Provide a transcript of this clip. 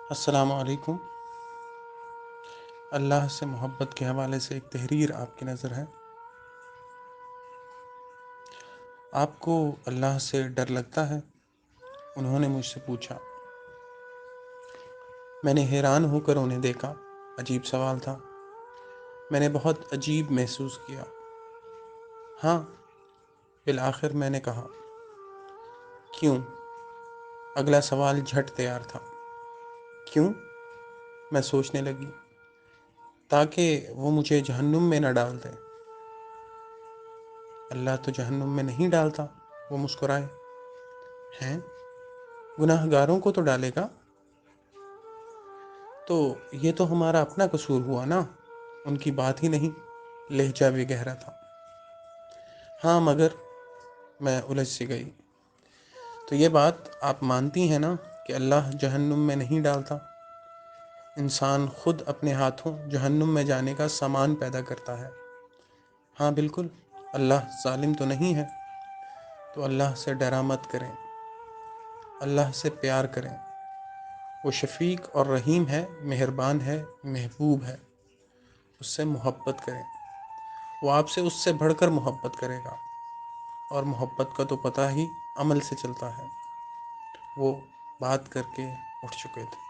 السلام علیکم۔ اللہ سے محبت کے حوالے سے ایک تحریر آپ کی نظر ہے۔ آپ کو اللہ سے ڈر لگتا ہے؟ انہوں نے مجھ سے پوچھا۔ میں نے حیران ہو کر انہیں دیکھا۔ عجیب سوال تھا۔ میں نے بہت عجیب محسوس کیا۔ ہاں، بالآخر میں نے کہا۔ کیوں؟ اگلا سوال جھٹ تیار تھا۔ کیوں؟ میں سوچنے لگی۔ تاکہ وہ مجھے جہنم میں نہ ڈال دے۔ اللہ تو جہنم میں نہیں ڈالتا، وہ مسکرائے۔ ہیں؟ گناہ گاروں کو تو ڈالے گا۔ تو یہ تو ہمارا اپنا قصور ہوا نا، ان کی بات ہی نہیں۔ لہجہ بھی گہرا تھا۔ ہاں مگر، میں الجھ سی گئی۔ تو یہ بات آپ مانتی ہیں نا کہ اللہ جہنم میں نہیں ڈالتا؟ انسان خود اپنے ہاتھوں جہنم میں جانے کا سامان پیدا کرتا ہے۔ ہاں بالکل، اللہ ظالم تو نہیں ہے۔ تو اللہ سے ڈرا مت کریں، اللہ سے پیار کریں۔ وہ شفیق اور رحیم ہے، مہربان ہے، محبوب ہے۔ اس سے محبت کریں۔ وہ آپ سے اس سے بڑھ کر محبت کرے گا، اور محبت کا تو پتہ ہی عمل سے چلتا ہے۔ وہ بات کر کے اٹھ چکے تھے۔